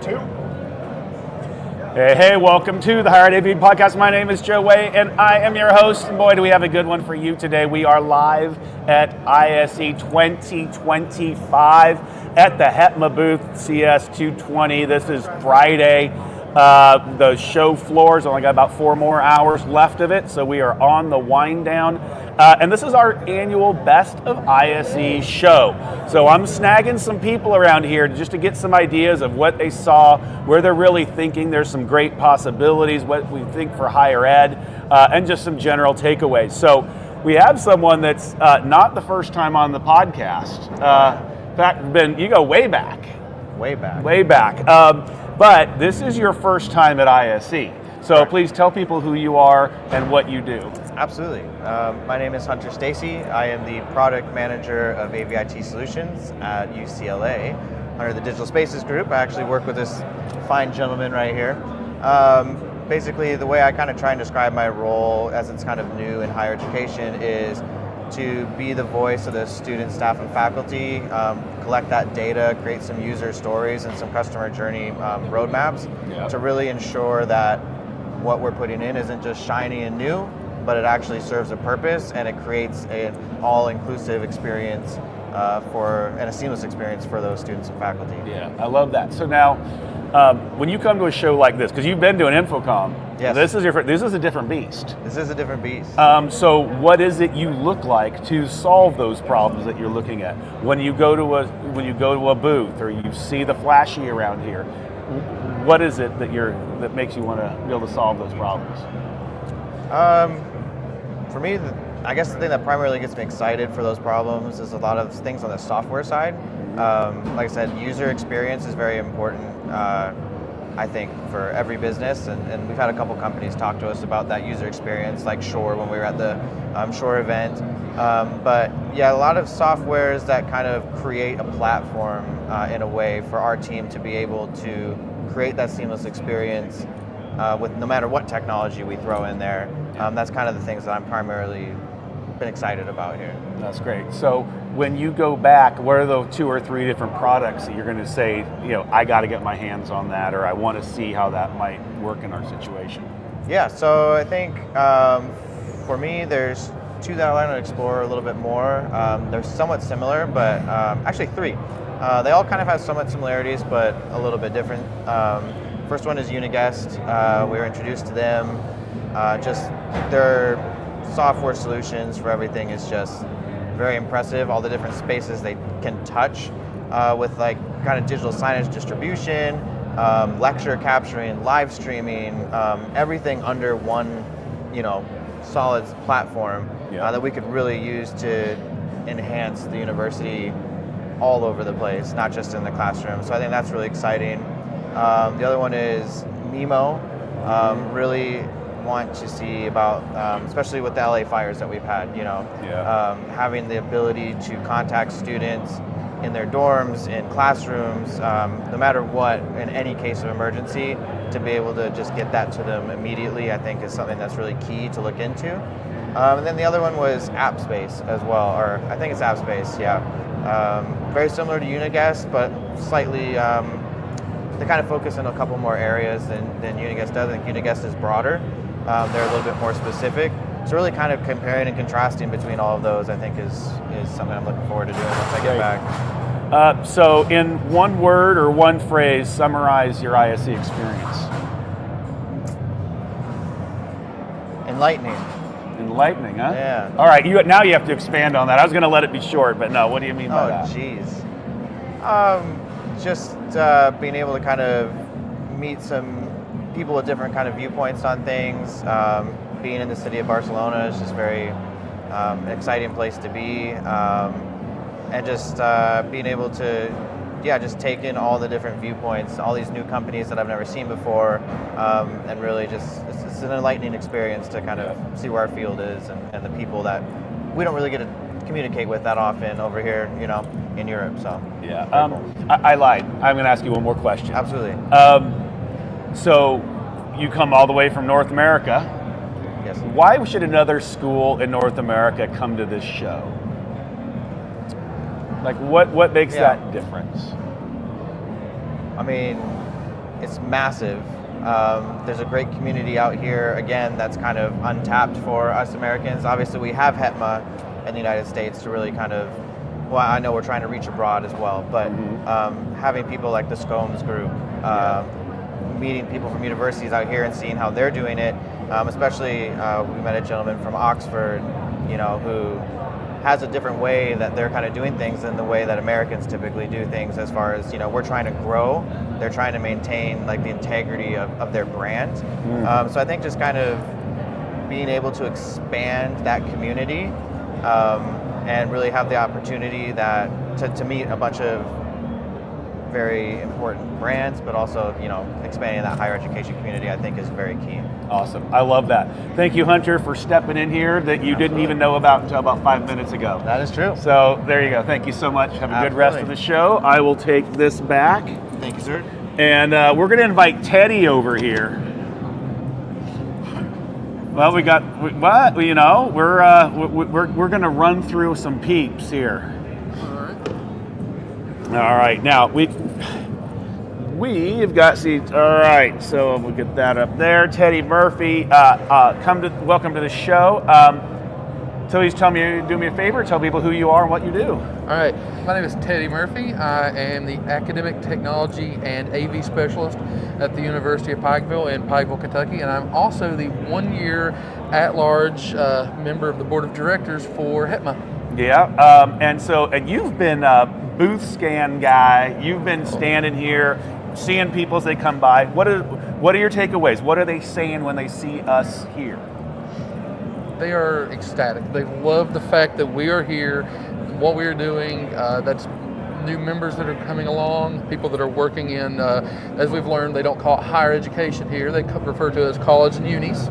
2. Hey, welcome to the Higher Ed AV podcast. My name is Joe Way, and I am your host. And boy, do we have a good one for you today. We are live at ISE 2025 at the HETMA booth, CS 220. This is Friday. The show floor has only got about 4 more hours left of it, so we are on the wind down. And this is our annual Best of ISE show. So I'm snagging some people around here just to get some ideas of what they saw, where they're really thinking. There's some great possibilities, what we think for higher ed, and just some general takeaways. So we have someone that's not the first time on the podcast. In fact, you go way back. Way back. But this is your first time at ISE. So Correct. Please tell people who you are and what you do. Absolutely. My name is Hunter Stacey. I am the product manager of AVIT Solutions at UCLA under the Digital Spaces Group. I actually work with this fine gentleman right here. Basically, the way I kind of try and describe my role as it's kind of new in higher education is to be the voice of the students, staff, and faculty, collect that data, create some user stories and some customer journey roadmaps to really ensure that what we're putting in isn't just shiny and new, but it actually serves a purpose and it creates an all-inclusive experience and a seamless experience for those students and faculty. Yeah, I love that. So now, when you come to a show like this, because you've been doing InfoComm, yes. this is a different beast. This is a different beast. So what is it you look like to solve those problems that you're looking at? When you go to a booth or you see the flashy around here, what is it that makes you want to be able to solve those problems? For me, I guess the thing that primarily gets me excited for those problems is a lot of things on the software side. Like I said, user experience is very important, I think, for every business, and we've had a couple companies talk to us about that user experience, like Shore when we were at the Shore event. But yeah, a lot of softwares that kind of create a platform in a way for our team to be able to create that seamless experience with no matter what technology we throw in there. That's kind of the things that I'm primarily been excited about here. That's great. So when you go back, what are the 2 or 3 different products that you're going to say, I got to get my hands on that, or I want to see how that might work in our situation? Yeah, so I think for me, there's 2 that I want to explore a little bit more. They're somewhat similar, but actually 3. They all kind of have somewhat similarities, but a little bit different. First one is Uniguest. We were introduced to them. Just their software solutions for everything is just very impressive. All the different spaces they can touch with like kind of digital signage distribution, lecture capturing, live streaming, everything under one, solid platform that we could really use to enhance the university all over the place, not just in the classroom. So I think that's really exciting. The other one is Mimo. Really want to see about, especially with the LA fires that we've had, having the ability to contact students in their dorms, in classrooms, no matter what, in any case of emergency, to be able to just get that to them immediately, I think is something that's really key to look into. And then the other one was AppSpace as well, or I think it's AppSpace, yeah. Very similar to Uniguest, but slightly, they kind of focus on a couple more areas than Uniguest does. I think Uniguest is broader. They're a little bit more specific. So really kind of comparing and contrasting between all of those, I think is something I'm looking forward to doing once I get back. So in one word or one phrase, summarize your ISE experience. Enlightening. Enlightening, huh? Yeah. All right, now you have to expand on that. I was going to let it be short, but no, what do you mean by that? Oh, geez. Just being able to kind of meet some people with different kind of viewpoints on things. Being in the city of Barcelona is just very an exciting place to be. And just being able to, just take in all the different viewpoints, all these new companies that I've never seen before, and really just, it's an enlightening experience to kind of see where our field is and the people that we don't really get to communicate with that often over here, in Europe. So yeah, I lied. I'm going to ask you one more question. Absolutely. So you come all the way from North America. Yes. Why should another school in North America come to this show? Like what makes that difference? I mean, it's massive. There's a great community out here, again, that's kind of untapped for us Americans. Obviously, we have HETMA in the United States to really kind of, well, I know we're trying to reach abroad as well, but having people like the Scomes group, meeting people from universities out here and seeing how they're doing it, especially we met a gentleman from Oxford, who has a different way that they're kind of doing things than the way that Americans typically do things, as far as, we're trying to grow, they're trying to maintain like the integrity of their brand. So I think just kind of being able to expand that community and really have the opportunity to meet a bunch of very important brands, but also, expanding that higher education community, I think is very key. Awesome. I love that. Thank you, Hunter, for stepping in here that you didn't even know about until about 5 minutes ago. That is true. So there you go. Thank you so much. Have a good rest of the show. I will take this back. Thank you, sir. And we're going to invite Teddy over here. Well, we're going to run through some peeps here. All right, now we've got seats. All right, so we'll get that up there. Teddy Murphy, welcome to the show. Please do me a favor, tell people who you are and what you do. All right, my name is Teddy Murphy. I am the Academic Technology and AV Specialist at the University of Pikeville in Pikeville, Kentucky, and I'm also the 1-year at-large member of the Board of Directors for HETMA. Yeah, and you've been a booth scan guy. You've been standing here, seeing people as they come by. What are your takeaways? What are they saying when they see us here? They are ecstatic. They love the fact that we are here, what we are doing. That's new members that are coming along, people that are working in, as we've learned, they don't call it higher education here. They refer to it as college and unis.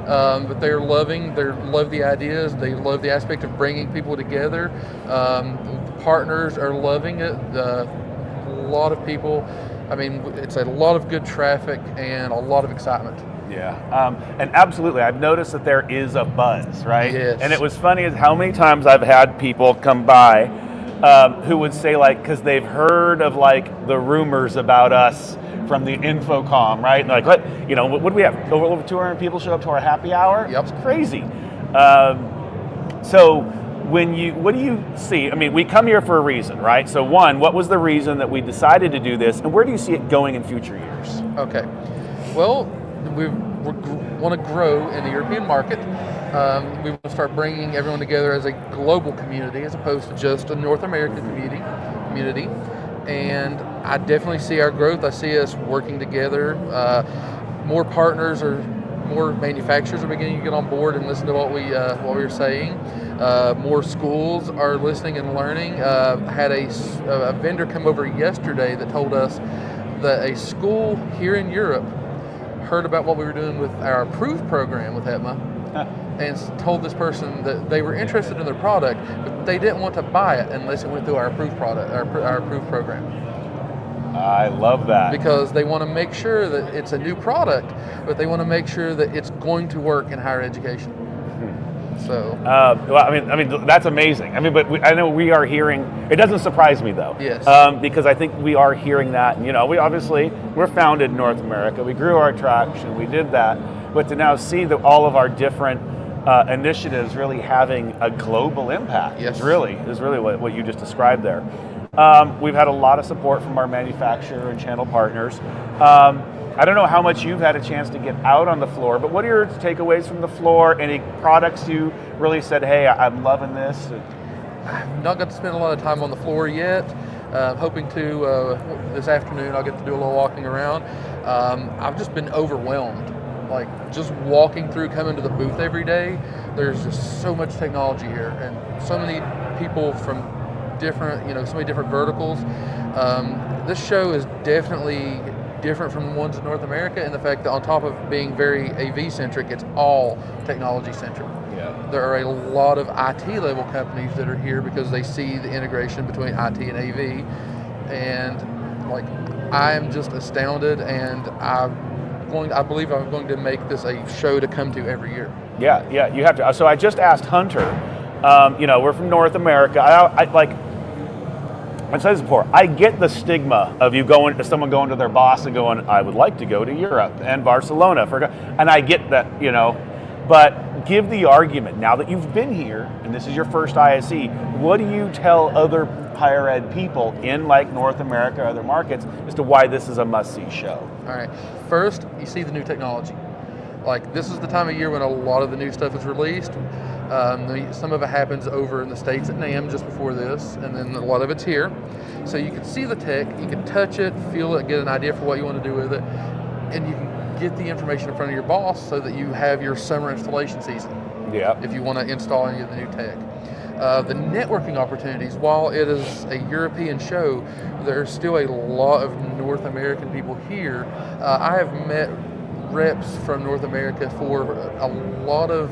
But they love the ideas. They love the aspect of bringing people together. Partners are loving it. A lot of people, it's a lot of good traffic and a lot a excitement. Yeah, and absolutely, I've noticed that there is a buzz, right? Yes. And it was funny as how many times I've had people come by who would say, like, because they've heard of like the rumors about us from the Infocom, right? And like, what do we have? Over 200 people show up to our happy hour? Yep. It's crazy. So what do you see? We come here for a reason, right? So one, what was the reason that we decided to do this, and where do you see it going in future years? Okay. Well, we want to grow in the European market. We want to start bringing everyone together as a global community as opposed to just a North American community. And I definitely see our growth. I see us working together. More partners or more manufacturers are beginning to get on board and listen to what we're saying. More schools are listening and learning. I had a vendor come over yesterday that told us that a school here in Europe heard about what we were doing with our Approved program with HETMA and told this person that they were interested in their product, but they didn't want to buy it unless it went through our Approved product, our Approved program. I love that. Because they want to make sure that it's a new product, but they want to make sure that it's going to work in higher education. So, that's amazing. I know we are hearing. It doesn't surprise me though. Yes. Because I think we are hearing that. We're founded in North America. We grew our traction. We did that. But to now see that all of our different initiatives really having a global impact is really what you just described there. We've had a lot of support from our manufacturer and channel partners. I don't know how much you've had a chance to get out on the floor, but what are your takeaways from the floor? Any products you really said, hey, I'm loving this? I've not got to spend a lot of time on the floor yet. Hoping to this afternoon I'll get to do a little walking around. I've just been overwhelmed. Like just walking through, coming to the booth every day, there's just so much technology here and so many people from different, so many different verticals. This show is definitely different from the ones in North America in the fact that on top of being very AV-centric, it's all technology-centric. Yeah. There are a lot of IT-level companies that are here because they see the integration between IT and AV, and like I am just astounded, and I believe I'm going to make this a show to come to every year. Yeah, you have to. So I just asked Hunter. We're from North America. I've said this before, I get the stigma of someone going to their boss and going, I would like to go to Europe and Barcelona, and I get that, but give the argument, now that you've been here, and this is your first ISE, what do you tell other higher ed people in like North America or other markets as to why this is a must-see show? All right, first, you see the new technology. Like, this is the time of year when a lot of the new stuff is released. Some of it happens over in the States at NAMM just before this, and then a lot of it's here. So you can see the tech, you can touch it, feel it, get an idea for what you want to do with it, and you can get the information in front of your boss so that you have your summer installation season. Yeah. If you want to install any of the new tech. The networking opportunities, while it is a European show, there's still a lot of North American people here. I have met reps from North America for a lot of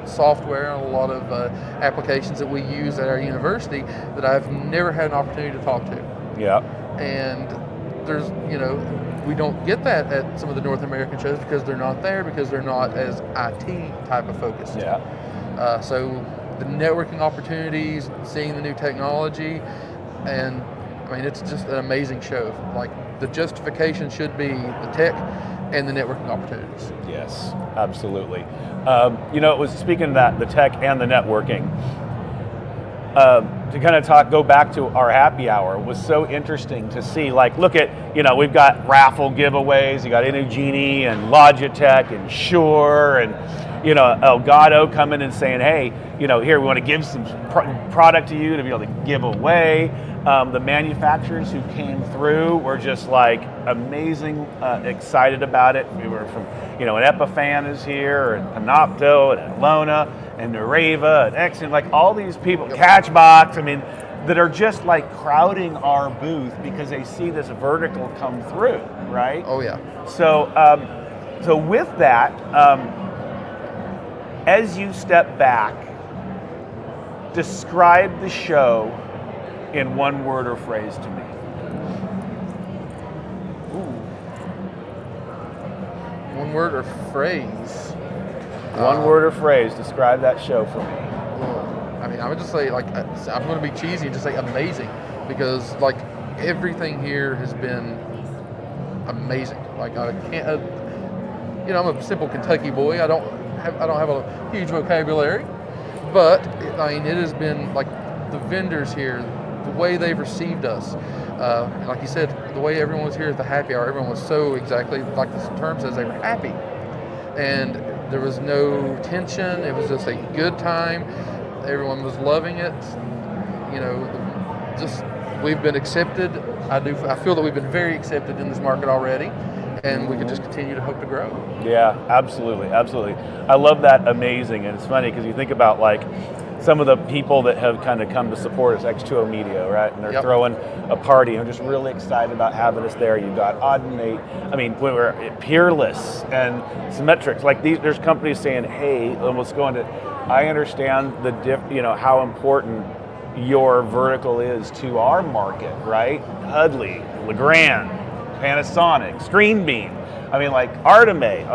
software and a lot of applications that we use at our university that I've never had an opportunity to talk to. Yeah. And there's, we don't get that at some of the North American shows because they're not there, because they're not as IT type of focused. Yeah. So the networking opportunities, seeing the new technology, and I mean, it's just an amazing show. Like, the justification should be the tech and the networking opportunities. Yes, absolutely. It was speaking of that, the tech and the networking. To kind of go back to our happy hour, was so interesting to see. Like, look at, we've got raffle giveaways. You got Inugenie and Logitech and Shure and, Elgato coming and saying, hey, here we want to give some product to you to be able to give away. The manufacturers who came through were just like amazing, excited about it. We were from, an Epiphan is here, and Panopto, and Lona, and Nareva, and Exxon, like all these people, Catchbox, that are just like crowding our booth because they see this vertical come through, right? Oh yeah. So with that, as you step back, describe the show in one word or phrase to me. One word or phrase? One word or phrase, describe that show for me. I would just say, I'm going to be cheesy and just say amazing, because everything here has been amazing. I can't, I'm a simple Kentucky boy. I don't have a huge vocabulary, but it has been the vendors here, the way they've received us. Like you said, the way everyone was here at the happy hour, everyone was so exactly like the term says, they were happy. And there was no tension. It was just a good time. Everyone was loving it. We've been accepted. I feel that we've been very accepted in this market already, and we can just continue to hope to grow. Yeah, absolutely. I love that. Amazing. And it's funny because you think about some of the people that have kind of come to support us, X2O Media, right? And they're throwing a party. I'm just really excited about having us there. You've got Audinate. We were at Peerless and Symmetrics. There's companies saying, hey, let's go into. I understand how important your vertical is to our market, right? Hudley, Legrand, Panasonic, ScreenBeam. Artime,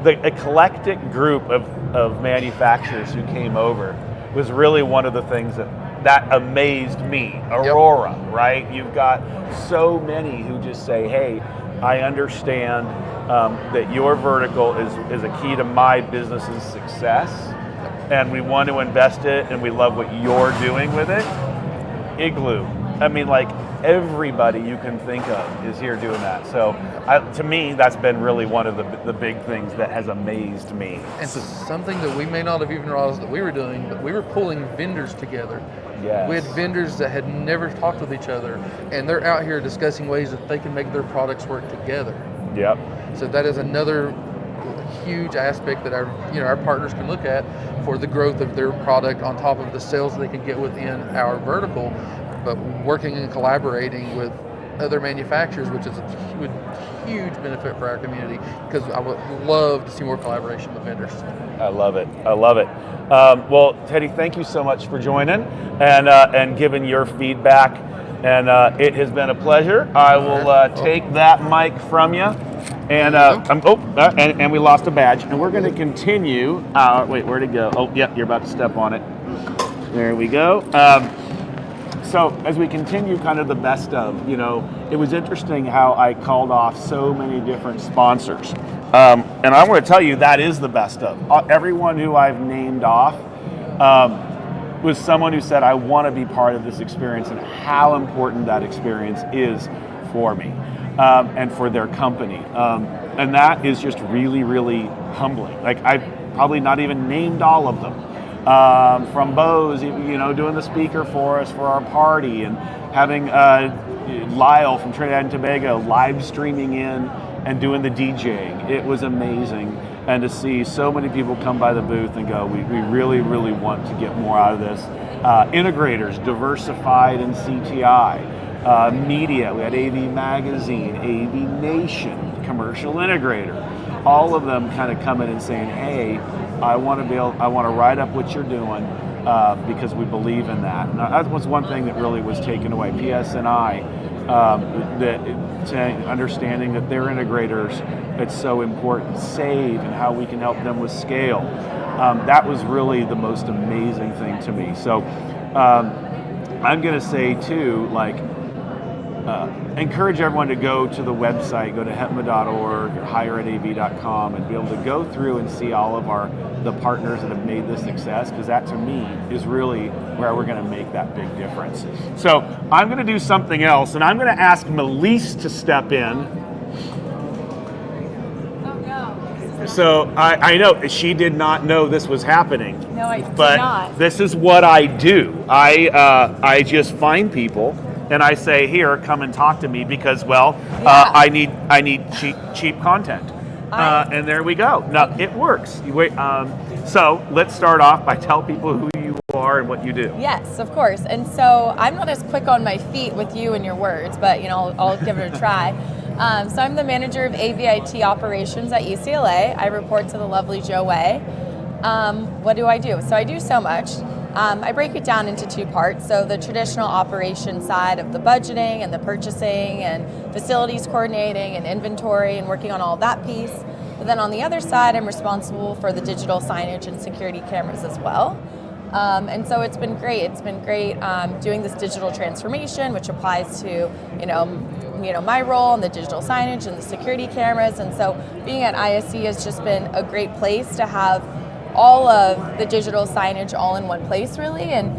the eclectic group of manufacturers who came over was really one of the things that amazed me. Aurora, right? You've got so many who just say, hey, I understand that your vertical is a key to my business's success, and we want to invest it, and we love what you're doing with it. Igloo. Everybody you can think of is here doing that. So to me, that's been really one of the big things that has amazed me. And so something that we may not have even realized that we were doing, but we were pulling vendors together. Yes. We had vendors that had never talked with each other, and they're out here discussing ways that they can make their products work together. Yep. So that is another huge aspect that our partners can look at for the growth of their product on top of the sales they can get within our vertical, but working and collaborating with other manufacturers, which is a huge benefit for our community, because I would love to see more collaboration with vendors. I love it. Well, Teddy, thank you so much for joining and giving your feedback. And it has been a pleasure. I will take that mic from you. And and we lost a badge. And we're going to continue. Wait, where'd it go? Oh, yep, you're about to step on it. There we go. So as we continue kind of the best of, it was interesting how I called off so many different sponsors. And I want to tell you that is the best of. Everyone who I've named off was someone who said, I want to be part of this experience and how important that experience is for me and for their company. And that is just really, really humbling. Like, I've probably not even named all of them. From Bose, doing the speaker for us for our party, and having Lyle from Trinidad and Tobago live streaming in and doing the DJing. It was amazing. And to see so many people come by the booth and go, we really, really want to get more out of this. Integrators, Diversified and CTI. Media, we had AV Magazine, AV Nation, Commercial Integrator. All of them kind of coming and saying, hey, I want to write up what you're doing because we believe in that. And that was one thing that really was taken away. PSNI, understanding that their integrators, it's so important. Save and how we can help them with scale. That was really the most amazing thing to me. So I'm going to say too, encourage everyone to go to the website, go to hetma.org or higheredav.com and be able to go through and see all of the partners that have made this success, because that to me is really where we're going to make that big difference. So I'm going to do something else, and I'm going to ask Melis to step in. Oh no. So I know she did not know this was happening. No, I did but not. This is what I do. I just find people and I say, here, come and talk to me because, I need cheap content. And there we go. Now, it works. So let's start off by telling people who you are and what you do. Yes, of course. And so I'm not as quick on my feet with you and your words, but I'll give it a try. So I'm the manager of AVIT operations at UCLA. I report to the lovely Joe Way. What do I do? So I do so much. I break it down into two parts. So the traditional operation side of the budgeting and the purchasing and facilities coordinating and inventory and working on all that piece. But then on the other side, I'm responsible for the digital signage and security cameras as well. And so it's been great. It's been great doing this digital transformation, which applies to, my role in the digital signage and the security cameras. And so being at ISE has just been a great place to have all of the digital signage all in one place, really. And,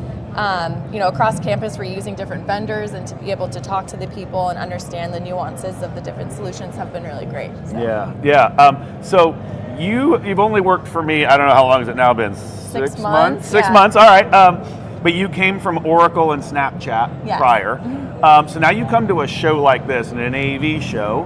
across campus, we're using different vendors, and to be able to talk to the people and understand the nuances of the different solutions have been really great. So. Yeah. So you've only worked for me, I don't know how long has it now been? 6 months. 6 months, all right. But you came from Oracle and Snapchat prior. Mm-hmm. So now you come to a show like this, an AV show.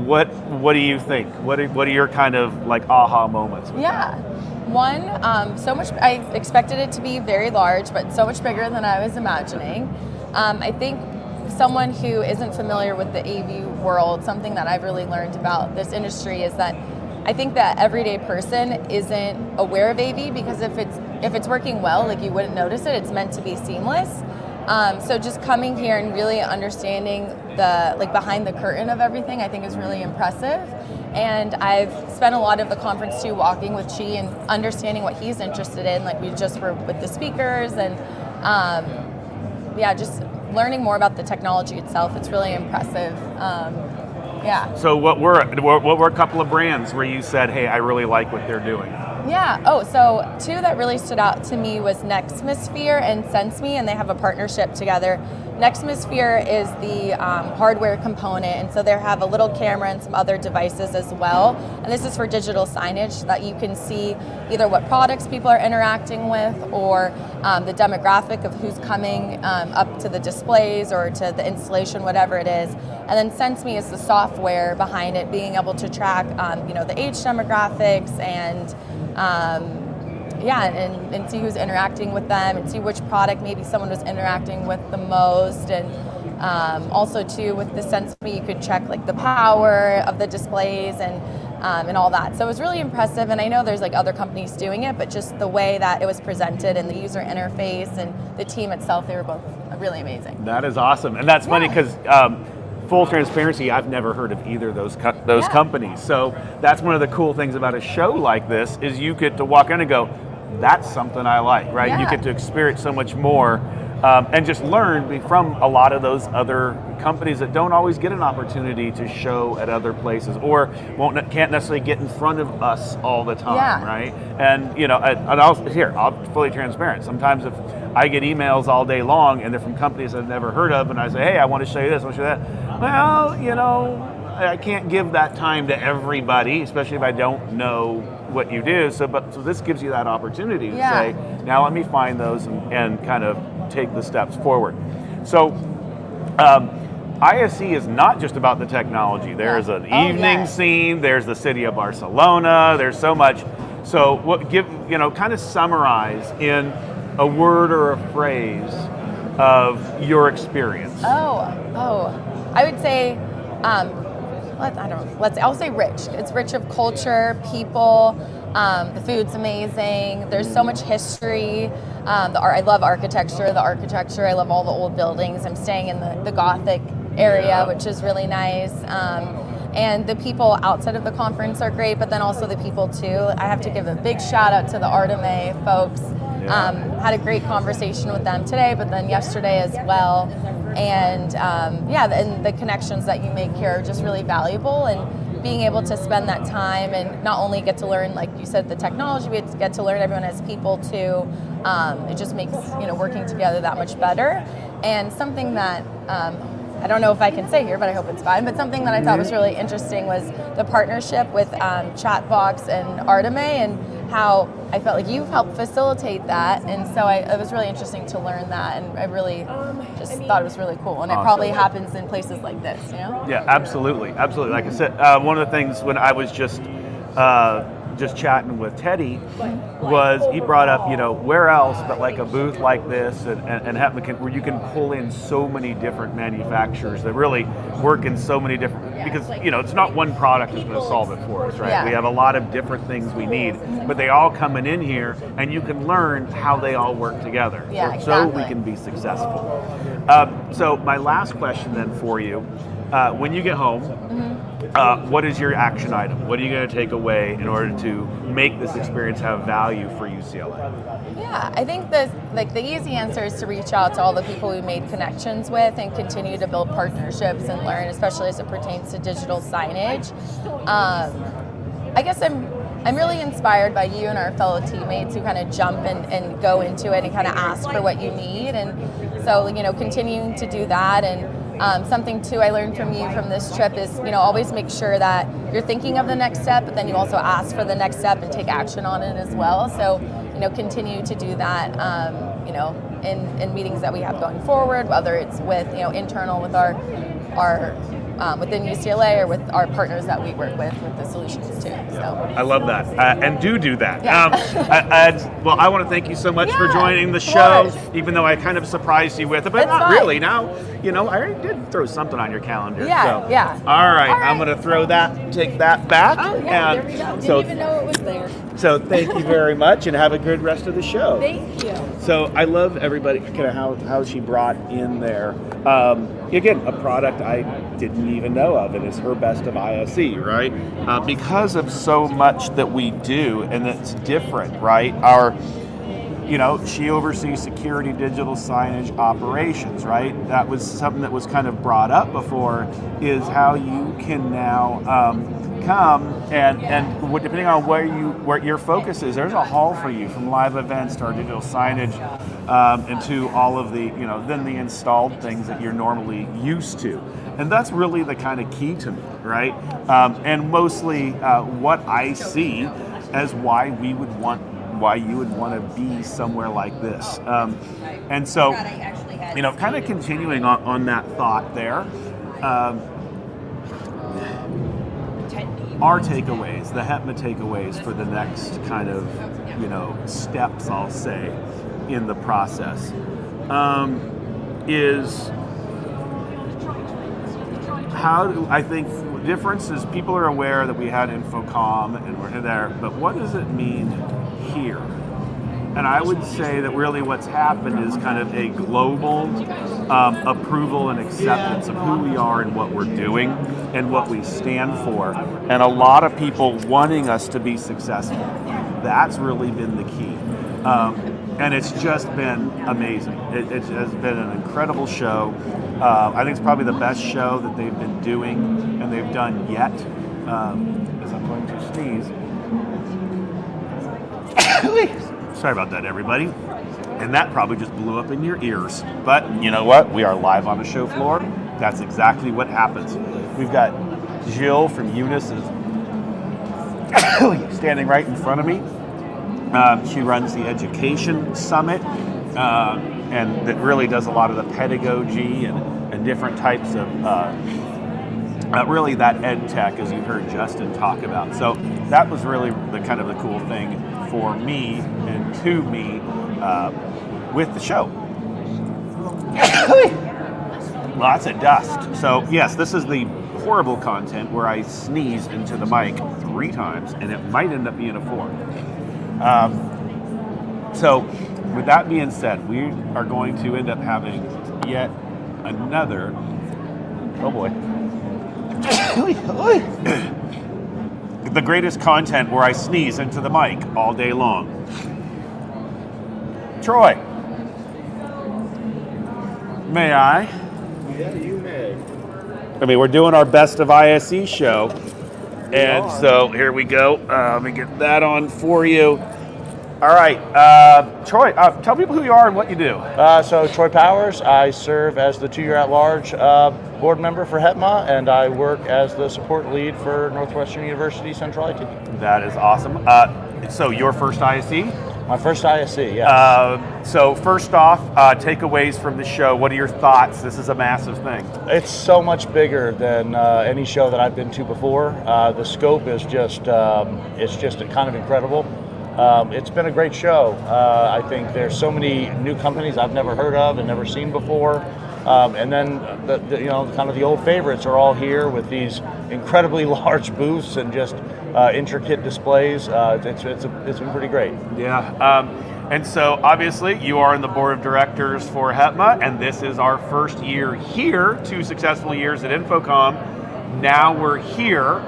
What do you think? What are your kind of aha moments with that? One, so much. I expected it to be very large, but so much bigger than I was imagining. I think someone who isn't familiar with the AV world, something that I've really learned about this industry is that I think that everyday person isn't aware of AV, because if it's working well, you wouldn't notice it. It's meant to be seamless. So just coming here and really understanding the behind the curtain of everything, I think is really impressive. And I've spent a lot of the conference too walking with Chi and understanding what he's interested in. We just were with the speakers and just learning more about the technology itself. It's really impressive. So what were a couple of brands where you said, hey, I really like what they're doing? Yeah. Oh, so two that really stood out to me was Nextmosphere and SenseMe, and they have a partnership together. Nextmosphere is the hardware component, and so they have a little camera and some other devices as well. And this is for digital signage, so that you can see either what products people are interacting with or the demographic of who's coming up to the displays or to the installation, whatever it is. And then SenseMe is the software behind it, being able to track the age demographics and and see who's interacting with them and see which product maybe someone was interacting with the most. And also too, with the SenseMe, you could check the power of the displays and all that. So it was really impressive, and I know there's other companies doing it, but just the way that it was presented and the user interface and the team itself, they were both really amazing. That is awesome, and that's funny because full transparency, I've never heard of either of those companies. So that's one of the cool things about a show like this is you get to walk in and go, that's something I like, right? Yeah. You get to experience so much more and just learn from a lot of those other companies that don't always get an opportunity to show at other places, or can't necessarily get in front of us all the time, right? And I'll fully transparent. Sometimes if I get emails all day long and they're from companies I've never heard of, and I say, hey, I want to show you this, I want to show you that. Well, I can't give that time to everybody, especially if I don't know what you do. So this gives you that opportunity to say, now let me find those and kind of take the steps forward. So ISE is not just about the technology. There's an evening scene. There's the city of Barcelona. There's so much. So kind of summarize in a word or a phrase of your experience. I would say, I'll say rich. It's rich of culture, people. The food's amazing. There's so much history. I love architecture. I love all the old buildings. I'm staying in the Gothic area, which is really nice. And the people outside of the conference are great, but then also the people too. I have to give a big shout out to the Arteme folks. Had a great conversation with them today, but then yesterday as well. And and the connections that you make here are just really valuable, and being able to spend that time and not only get to learn, like you said, the technology, but get to learn everyone as people too. It just makes working together that much better. And something that I don't know if I can say here, but I hope it's fine. But something that I thought was really interesting was the partnership with Chatbox and Arteme, and how I felt like you've helped facilitate that. And so it was really interesting to learn that, and I really just thought it was really cool. And it probably happens in places like this, Yeah, absolutely. Like I said, one of the things when I was just chatting with Teddy was he brought up, where else but like a booth like this and HETMA where you can pull in so many different manufacturers that really work in so many different, because it's not one product that's going to solve it for us, right? Yeah. We have a lot of different things we need, but they all coming in here and you can learn how they all work together so we can be successful. So my last question then for you, when you get home, what is your action item? What are you going to take away in order to make this experience have value for UCLA? Yeah, I think the easy answer is to reach out to all the people we made connections with and continue to build partnerships and learn, especially as it pertains to digital signage. I guess I'm really inspired by you and our fellow teammates who kind of jump and go into it and kind of ask for what you need. And so, continuing to do that. And something too I learned from you from this trip is, always make sure that you're thinking of the next step, but then you also ask for the next step and take action on it as well. So, continue to do that, in meetings that we have going forward, whether it's with, internal with our within UCLA or with our partners that we work with the solutions too. So I love that, and do that. Yeah. I want to thank you so much for joining the show, even though I kind of surprised you with it, but not really. Now, I already did throw something on your calendar. Yeah, so. All right, I'm going to take that back. Oh yeah, there we go. Didn't even know it was there. So thank you very much, and have a good rest of the show. Thank you. So I love everybody, kind of how she brought in there. Again, a product I didn't even know of, and it's her best of ISE, right? Because of so much that we do, and it's different, right? She oversees security, digital signage operations, right? That was something that was kind of brought up before, is how you can now come and depending on where your focus is, there's a hall for you, from live events to our digital signage, and to all of the, then the installed things that you're normally used to. And that's really the kind of key to me, right? And mostly what I see as why you would want to be somewhere like this. And so, kind of continuing on that thought there, our takeaways, the HETMA takeaways for the next kind of, steps, I'll say, in the process, is I think the difference is people are aware that we had InfoComm and we're there, but what does it mean here? And I would say that really what's happened is kind of a global approval and acceptance of who we are and what we're doing and what we stand for. And a lot of people wanting us to be successful. That's really been the key. and it's just been amazing. It has been an incredible show. I think it's probably the best show that they've been doing and they've done yet. As I'm going to sneeze. Sorry about that, everybody. And that probably just blew up in your ears. But you know what? We are live on the show floor. That's exactly what happens. We've got Jill from Eunice standing right in front of me. She runs the Education Summit, and that really does a lot of the pedagogy and different types of really that ed tech, as you heard Justin talk about. So that was really the kind of the cool thing for me and to me with the show. Lots of dust. So yes, this is the horrible content where I sneezed into the mic 3 times, and it might end up being a 4th. So with that being said, we are going to end up having yet another, oh boy, the greatest content where I sneeze into the mic all day long. Troy, may I? Yeah, you may. I mean, we're doing our best of ISE show, and so here we go. Let me get that on for you. All right, Troy, tell people who you are and what you do. So Troy Powers, I serve as the 2-year at-large board member for HETMA, and I work as the support lead for Northwestern University Central IT. That is awesome. So your first ISE? My first ISE, yes. So first off, takeaways from the show. What are your thoughts? This is a massive thing. It's so much bigger than any show that I've been to before. The scope is just kind of incredible. It's been a great show. I think there's so many new companies I've never heard of and never seen before. And then kind of the old favorites are all here with these incredibly large booths and just intricate displays. It's been pretty great. Yeah. And so obviously you are in the board of directors for HETMA, and this is our first year here, 2 successful years at Infocom. Now we're here.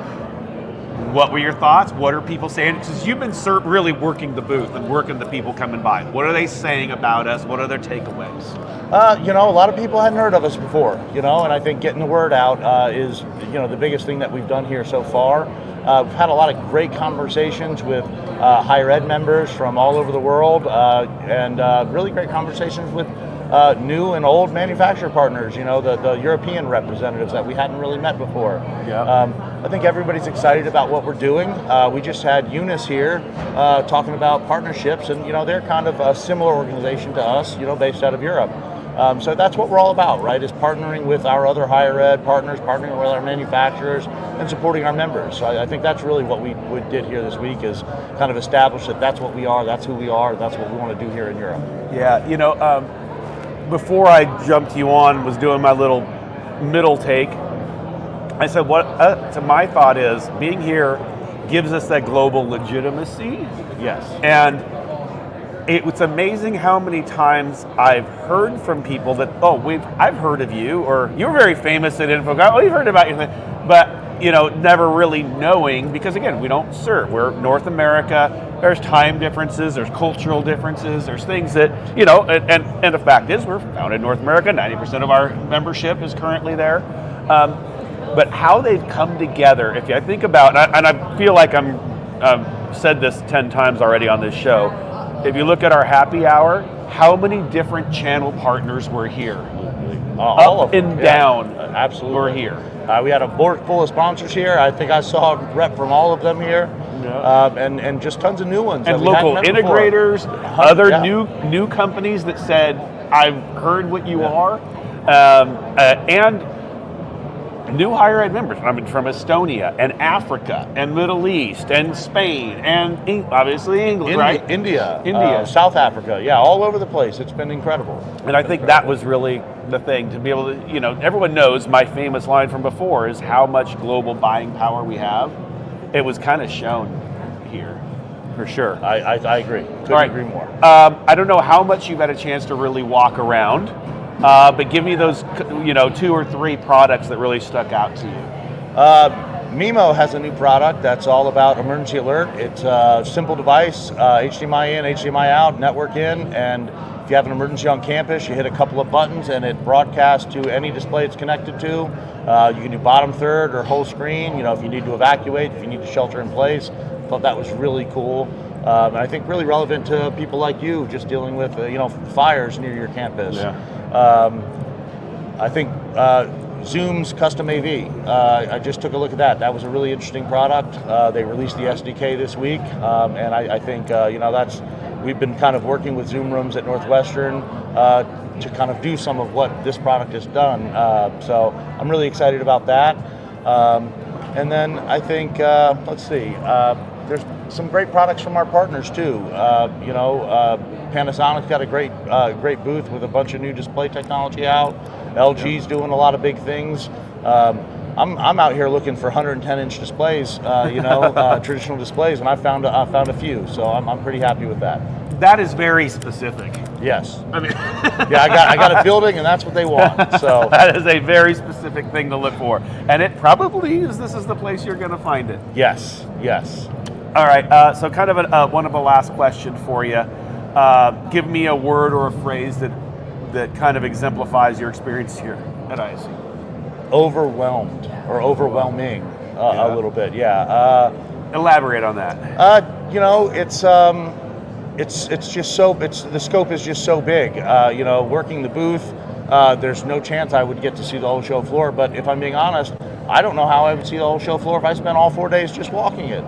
What were your thoughts? What are people saying? Because you've been really working the booth and working the people coming by. What are they saying about us? What are their takeaways? A lot of people hadn't heard of us before, and I think getting the word out is, the biggest thing that we've done here so far. We've had a lot of great conversations with higher ed members from all over the world, and really great conversations with new and old manufacturer partners, the European representatives that we hadn't really met before. Yeah. I think everybody's excited about what we're doing. We just had Eunice here talking about partnerships, and they're kind of a similar organization to us, based out of Europe. So that's what we're all about, right? Is partnering with our other higher ed partners, partnering with our manufacturers, and supporting our members. So I think that's really what we did here this week, is kind of establish that that's what we are, that's who we are, that's what we want to do here in Europe. Yeah, before I jumped you on, was doing my little middle take. I said, to my thought is, being here gives us that global legitimacy. Yes. And it's amazing how many times I've heard from people that, I've heard of you, or you're very famous at Infocom. We've heard about you, but never really knowing, because again, we don't serve. We're North America. There's time differences. There's cultural differences. There's things that and the fact is, we're founded in North America. 90% of our membership is currently there. But how they've come together, if I think about, and I feel like I've said this 10 times already on this show. If you look at our happy hour, how many different channel partners were here? All Up of them. and down, absolutely. We're here. We had a board full of sponsors here. I think I saw a rep from all of them here, and just tons of new ones. And that we local hadn't met before. integrators, other new companies that said, "I've heard what you are," and new higher ed members. I mean, from Estonia and Africa and Middle East and Spain and obviously England, right? India, South Africa, all over the place. It's been incredible. And I think that was really the thing, to be able to, everyone knows my famous line from before is how much global buying power we have. It was kind of shown here, for sure. I agree. Couldn't agree more. I don't know how much you've had a chance to really walk around, but give me those, 2 or 3 products that really stuck out to you. Mimo has a new product that's all about emergency alert. It's a simple device, HDMI in, HDMI out, network in, and if you have an emergency on campus, you hit a couple of buttons and it broadcasts to any display it's connected to. You can do bottom third or whole screen, if you need to evacuate, if you need to shelter in place. I thought that was really cool. And I think really relevant to people like you just dealing with, fires near your campus. Yeah. I think Zoom's custom AV. I just took a look at that. That was a really interesting product. They released the SDK this week, and I think we've been kind of working with Zoom rooms at Northwestern to kind of do some of what this product has done. So I'm really excited about that. And then I think there's some great products from our partners too. Panasonic's got a great booth with a bunch of new display technology out. LG's doing a lot of big things. I'm out here looking for 110-inch displays, traditional displays, and I found a few. So I'm pretty happy with that. That is very specific. Yes. I mean, yeah, I got a building, and that's what they want. So that is a very specific thing to look for, and it probably is. This is the place you're going to find it. Yes. All right. So, kind of one of a last question for you. Give me a word or a phrase that kind of exemplifies your experience here at ISE. Overwhelmed or overwhelming a little bit. Yeah. Elaborate on that. It's just so the scope is just so big. Working the booth, there's no chance I would get to see the whole show floor. But if I'm being honest, I don't know how I would see the whole show floor if I spent all 4 days just walking it.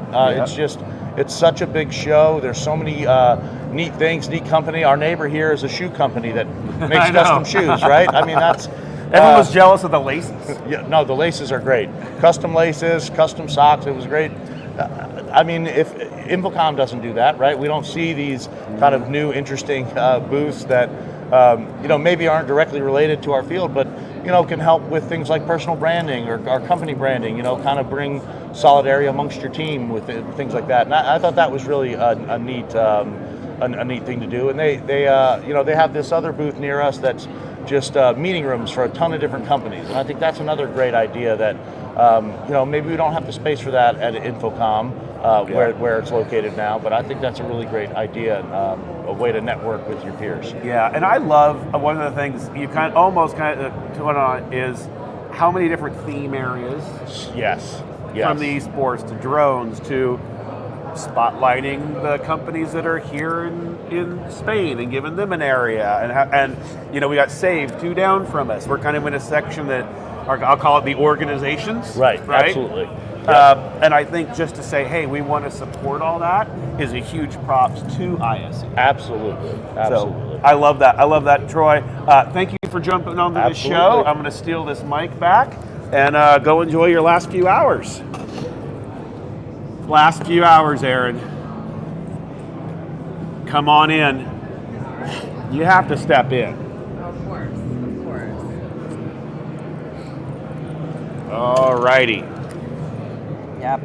It's such a big show. There's so many neat things, neat company. Our neighbor here is a shoe company that makes custom shoes, right? I mean, that's. Everyone was jealous of the laces. Yeah, no, the laces are great. Custom laces, custom socks. It was great. If Infocom doesn't do that, right? We don't see these kind of new, interesting booths that maybe aren't directly related to our field, but can help with things like personal branding or our company branding. Kind of bring solidarity amongst your team with things like that. And I thought that was really a neat thing to do. And they have this other booth near us that's just meeting rooms for a ton of different companies. And I think that's another great idea that, maybe we don't have the space for that at Infocom, where it's located now, but I think that's a really great idea, a way to network with your peers. Yeah, and I love, one of the things you kind of put on is how many different theme areas. Yes. From the esports to drones to spotlighting the companies that are here in Spain and giving them an area, and we got Save 2 down from us. We're kind of in a section that I'll call it the organizations. Right. Absolutely. And I think just to say, hey, we want to support all that is a huge props to ISE. Absolutely. So I love that, Troy. Thank you for jumping on this show. I'm going to steal this mic back and go enjoy your last few hours. Last few hours, Erin. Come on in. You have to step in. Of course. All righty. Yep.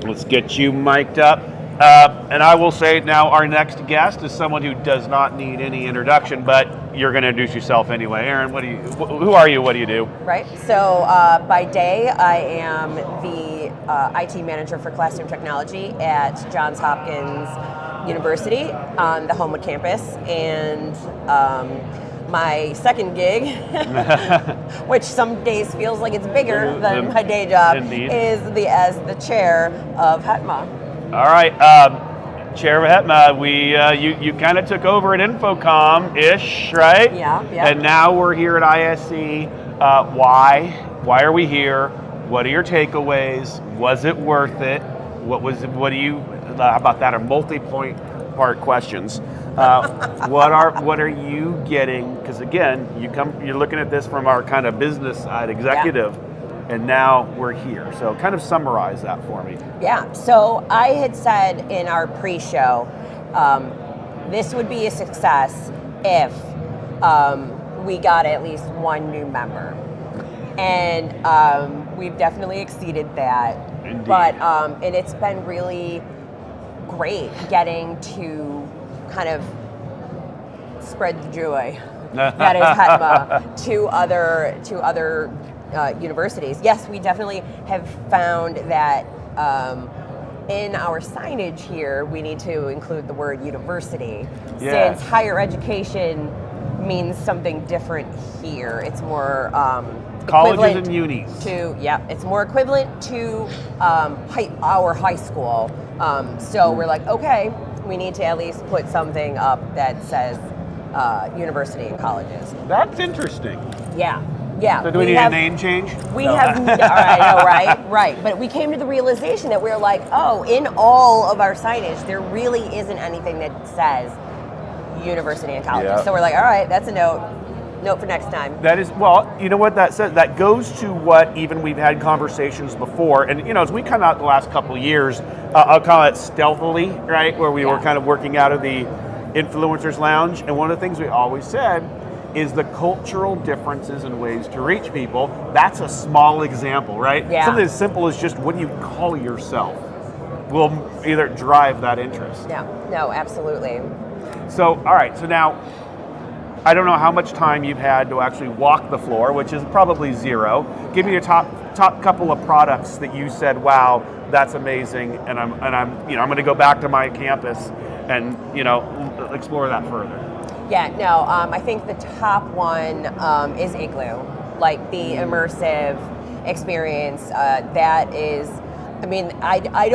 Let's get you mic'd up. And I will say now our next guest is someone who does not need any introduction, but you're going to introduce yourself anyway. Erin, who are you? What do you do? Right. So by day, I am the IT manager for classroom technology at Johns Hopkins University on the Homewood campus. And my second gig, which some days feels like it's bigger than my day job, Indeed. is as the chair of HETMA. All right. Chair of HETMA, you kind of took over at Infocom-ish, right? Yeah. And now we're here at ISE. Why are we here? What are your takeaways? Was it worth it? How about that? Are multi-part questions. What are you getting? Because again, you're looking at this from our kind of business side executive. Yeah. And now we're here. So kind of summarize that for me. Yeah, so I had said in our pre-show, this would be a success if we got at least one new member. And we've definitely exceeded that. Indeed. But, and it's been really great getting to kind of spread the joy that is HETMA to other universities. Yes, we definitely have found that in our signage here, we need to include the word university, Yes. since higher education means something different here. It's more Colleges equivalent and unis. it's more equivalent to our high school. So we're like, okay, we need to at least put something up that says university and colleges. That's interesting. Yeah. So do we need a name change? We No. have, I know, right? Right. But we came to the realization that we're like, oh, in all of our signage, there really isn't anything that says university and college. Yeah. So we're like, all right, that's a note for next time. That is, well, you know what that says? That goes to what even we've had conversations before. And, as we come out the last couple of years, I'll call it stealthily, right? Where we were kind of working out of the Influencers Lounge. And one of the things we always said is the cultural differences in ways to reach people. That's a small example, right? Yeah. Something as simple as just what do you call yourself will either drive that interest. Yeah, no, absolutely. So, all right, so now, I don't know how much time you've had to actually walk the floor, which is probably zero. Give me your top couple of products that you said, wow, that's amazing, and I'm going to go back to my campus and, explore that further. Yeah, no, I think the top one is Igloo, like the immersive experience. That is, I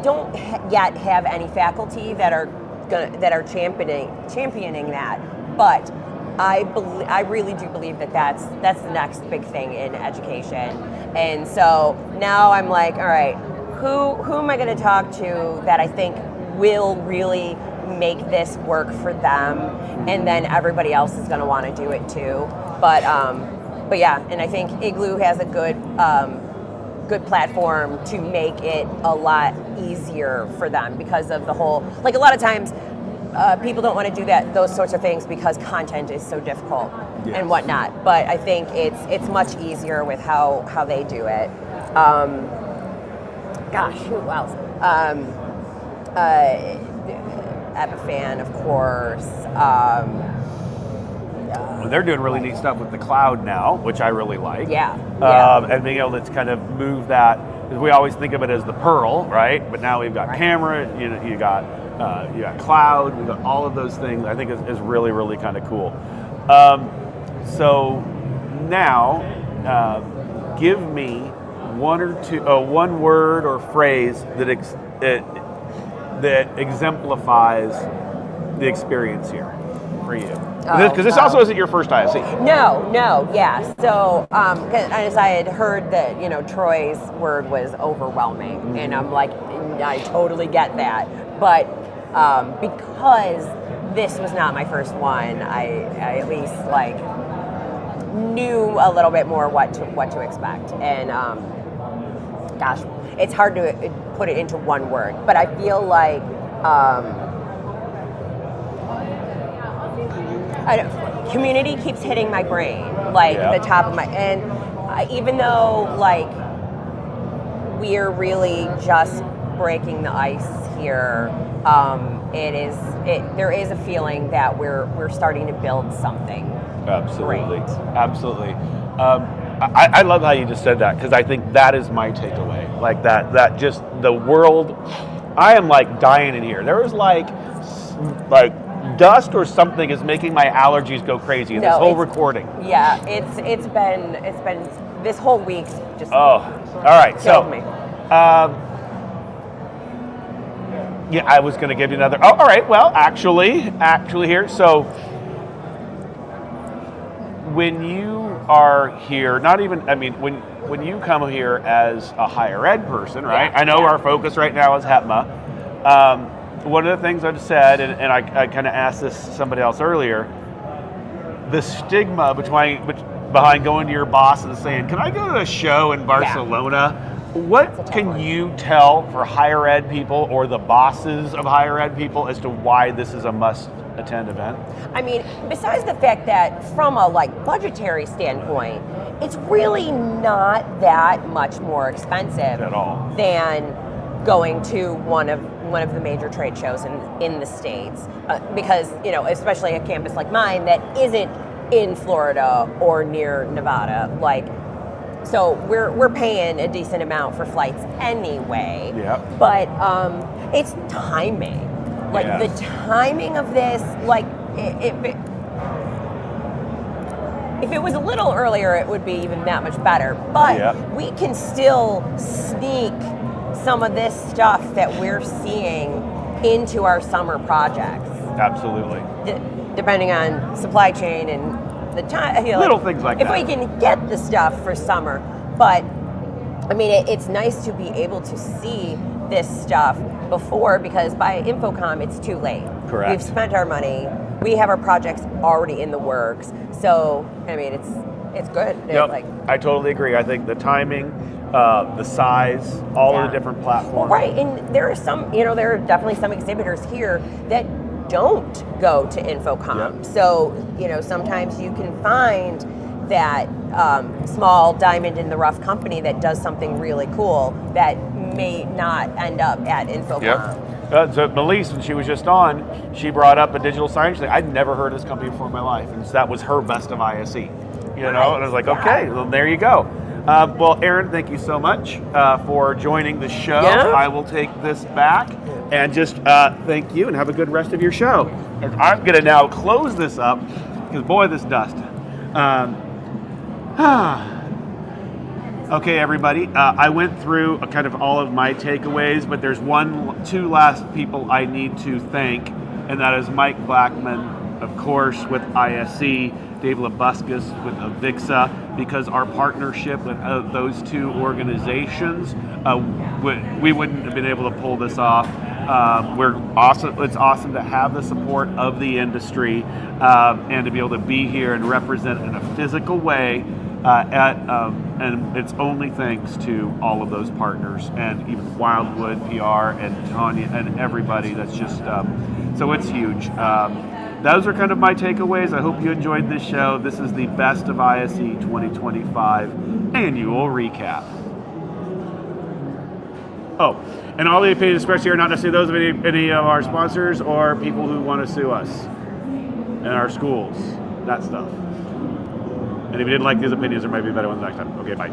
don't yet have any faculty that are championing that, but I really do believe that that's the next big thing in education. And so now I'm like, all right, who am I going to talk to that I think will really make this work for them, and then everybody else is going to want to do it too. But yeah, and I think Igloo has a good platform to make it a lot easier for them because of the whole, like a lot of times people don't want to do those sorts of things because content is so difficult and whatnot. But I think it's much easier with how they do it. Gosh, who else? Epiphan, of course. They're doing really neat stuff with the cloud now, which I really like. Yeah. And being able to kind of move that, because we always think of it as the Pearl, right? But now we've got camera, you got cloud, we've got all of those things. I think is really, really kind of cool. So now, give me one word or phrase that exemplifies the experience here for you. Because this also isn't your first ISE. No, yeah. So, as I had heard that, Troy's word was overwhelming, and I'm like, I totally get that. But because this was not my first one, I at least knew a little bit more what to expect. And gosh, it's hard to put it into one word, but I feel like community keeps hitting my brain, the top of my, and even though we're really just breaking the ice here, there is a feeling that we're starting to build something. Absolutely, great. Absolutely. I love how you just said that, because I think that is my takeaway. That just the world. I am dying in here. There was dust or something is making my allergies go crazy in this whole recording. Yeah, it's been this whole week's just. Oh, all right. Killed me. Yeah, I was going to give you another. Oh, all right. Well, actually here. So when you are here, when you come here as a higher ed person, right? I know our focus right now is HETMA. One of the things I've said, and I kind of asked this to somebody else earlier, the stigma behind going to your boss and saying, "Can I go to a show in Barcelona?" What can you tell for higher ed people or the bosses of higher ed people as to why this is a must-attend event? Besides the fact that from a budgetary standpoint, it's really not that much more expensive at all than going to one of the major trade shows in the States, because especially a campus like mine that isn't in Florida or near Nevada, So we're paying a decent amount for flights anyway. Yep. But it's timing. Like Yes. the timing of this, like if it was a little earlier, it would be even that much better. But Yep. we can still sneak some of this stuff that we're seeing into our summer projects, Absolutely. depending on supply chain and the time. Little things like if that. we can get the stuff for summer. But I mean, it's nice to be able to see this stuff before, because by InfoComm it's too late. Correct. We've spent our money. We have our projects already in the works. So I mean, it's good. Yep. Like, I totally agree. I think the timing, the size, all of the different platforms. well, right, and there are some, there are definitely some exhibitors here that don't go to InfoComm. Yep. So, sometimes you can find that small diamond in the rough company that does something really cool that may not end up at InfoComm. So Melis, when she was just on, she brought up a digital signage thing. I'd never heard of this company before in my life, and so that was her best of ISE. And I was like, okay, well, there you go. Well, Erin, thank you so much for joining the show. Yeah. I will take this back and just thank you and have a good rest of your show. And I'm going to now close this up because, boy, this dust. Okay, everybody. I went through kind of all of my takeaways, but there's two last people I need to thank, and that is Mike Blackman, of course, with ISE, Dave Labuscus with Avixa, because our partnership with those two organizations, we wouldn't have been able to pull this off. We're awesome. It's awesome to have the support of the industry and to be able to be here and represent in a physical way. And it's only thanks to all of those partners and even Wildwood PR and Tanya and everybody. That's just so it's huge. Those are kind of my takeaways. I hope you enjoyed this show. This is the Best of ISE 2025 annual recap. Oh, and all the opinions expressed here are not necessarily those of any of our sponsors or people who want to sue us and our schools, that stuff. And if you didn't like these opinions, there might be better ones next time. Okay, bye.